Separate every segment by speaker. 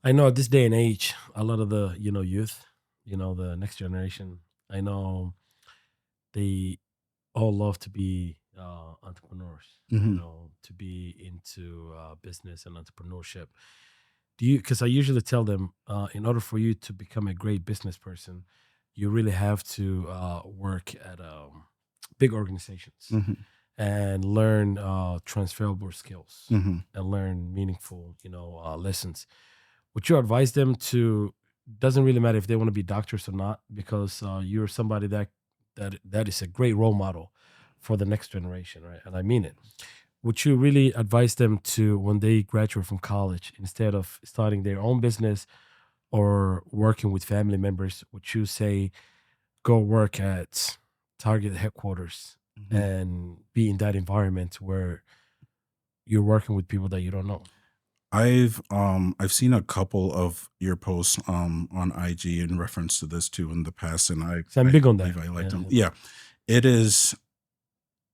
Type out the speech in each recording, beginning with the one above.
Speaker 1: I know at this day and age, a lot of the youth, the next generation. I know they all love to be entrepreneurs.
Speaker 2: Mhm.
Speaker 1: To be into business and entrepreneurship. Do you? Because I usually tell them, in order for you to become a great business person, you really have to work at big organizations
Speaker 2: Mhm.
Speaker 1: and learn transferable skills
Speaker 2: Mhm.
Speaker 1: and learn meaningful, lessons. Would you advise them to? Doesn't really matter if they want to be doctors or not, because you're somebody that is a great role model for the next generation, right? And I mean it. Would you really advise them to, when they graduate from college, instead of starting their own business or working with family members, would you say go work at Target headquarters
Speaker 2: Mhm.
Speaker 1: and be in that environment where you're working with people that you don't know?
Speaker 2: I've seen a couple of your posts on IG in reference to this too in the past, and
Speaker 1: So I'm
Speaker 2: I
Speaker 1: big on
Speaker 2: believe
Speaker 1: that.
Speaker 2: I liked
Speaker 1: Yeah,
Speaker 2: them.
Speaker 1: yeah.
Speaker 2: Yeah, it is.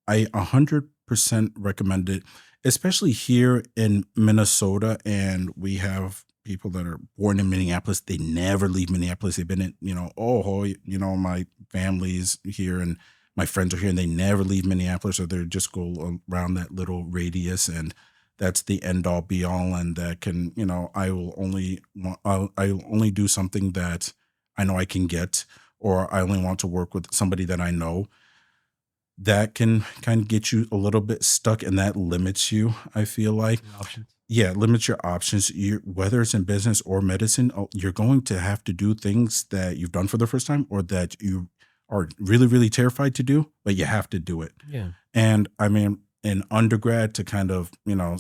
Speaker 2: I 100% recommend it, especially here in Minnesota. And we have people that are born in Minneapolis. They never leave Minneapolis. They've been in, my family's here and my friends are here and they never leave Minneapolis or they just go around that little radius. And that's the end all be all. And that can, I will only, I'll only do something that I know I can get, or I only want to work with somebody that I know that can kind of get you a little bit stuck and that limits you, I feel like.
Speaker 1: Your options.
Speaker 2: Yeah, it limits your options. You whether it's in business or medicine, you're going to have to do things that you've done for the first time or that you are really, really terrified to do, but you have to do it.
Speaker 1: Yeah.
Speaker 2: And I mean, in undergrad to kind of,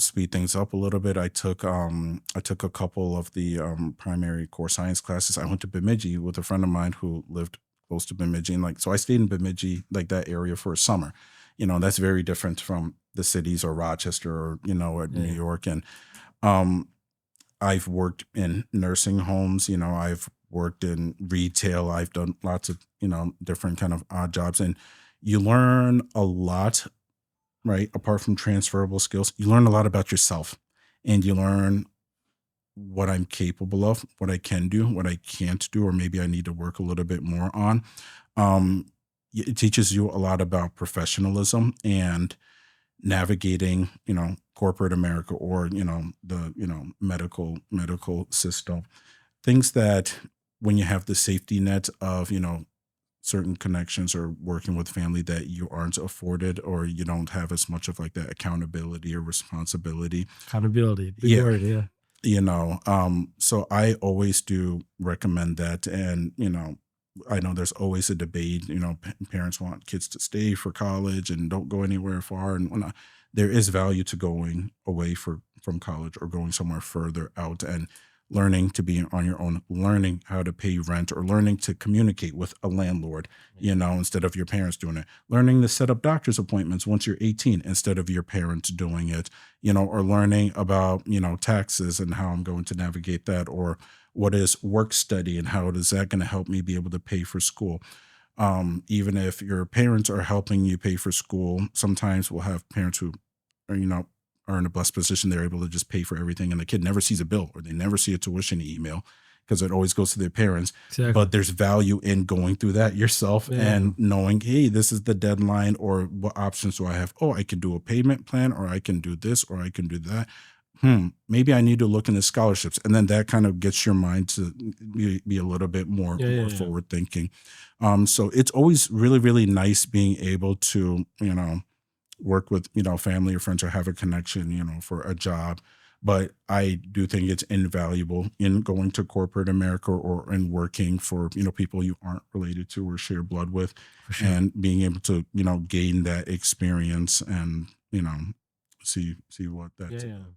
Speaker 2: speed things up a little bit, I took a couple of the primary core science classes. I went to Bemidji with a friend of mine who lived close to Bemidji. And like so I stayed in Bemidji, like that area for a summer. That's very different from the cities or Rochester or, or
Speaker 1: Yeah,
Speaker 2: New
Speaker 1: yeah.
Speaker 2: York. And um I've worked in nursing homes, I've worked in retail, I've done lots of, different kind of odd jobs. And you learn a lot, right? Apart from transferable skills, you learn a lot about yourself and you learn what I'm capable of, what I can do, what I can't do, or maybe I need to work a little bit more on. Um, it teaches you a lot about professionalism and navigating, corporate America or, the, medical system. Things that when you have the safety net of, certain connections or working with family that you aren't afforded or you don't have as much of like that accountability or responsibility.
Speaker 1: Accountability, big
Speaker 2: Yeah,
Speaker 1: word. Yeah.
Speaker 2: so I always do recommend that. And, I know there's always a debate, parents want kids to stay for college and don't go anywhere far. And whatnot. There is value to going away from college or going somewhere further out and learning to be on your own, learning how to pay rent or learning to communicate with a landlord,
Speaker 1: Yeah.
Speaker 2: instead of your parents doing it, learning to set up doctor's appointments once you're 18 instead of your parents doing it, or learning about, taxes and how I'm going to navigate that, or what is work study and how is that going to help me be able to pay for school. Even if your parents are helping you pay for school, sometimes we'll have parents who are, are in a blessed position. They're able to just pay for everything and the kid never sees a bill or they never see a tuition email because it always goes to their parents.
Speaker 1: Exactly.
Speaker 2: But there's value in going through that yourself
Speaker 1: Yeah.
Speaker 2: and knowing, hey, this is the deadline, or what options do I have? Oh, I can do a payment plan, or I can do this, or I can do that. Maybe I need to look into scholarships. And then that kind of gets your mind to be a little bit more
Speaker 1: Yeah. Yeah.
Speaker 2: more
Speaker 1: Yeah.
Speaker 2: forward thinking. So it's always really, really nice being able to, work with, family or friends or have a connection, for a job. But I do think it's invaluable in going to corporate America or in working for, people you aren't related to or share blood with
Speaker 1: For sure.
Speaker 2: and being able to, gain that experience and, see what
Speaker 1: Yeah.
Speaker 2: that's
Speaker 1: Yeah.
Speaker 2: about.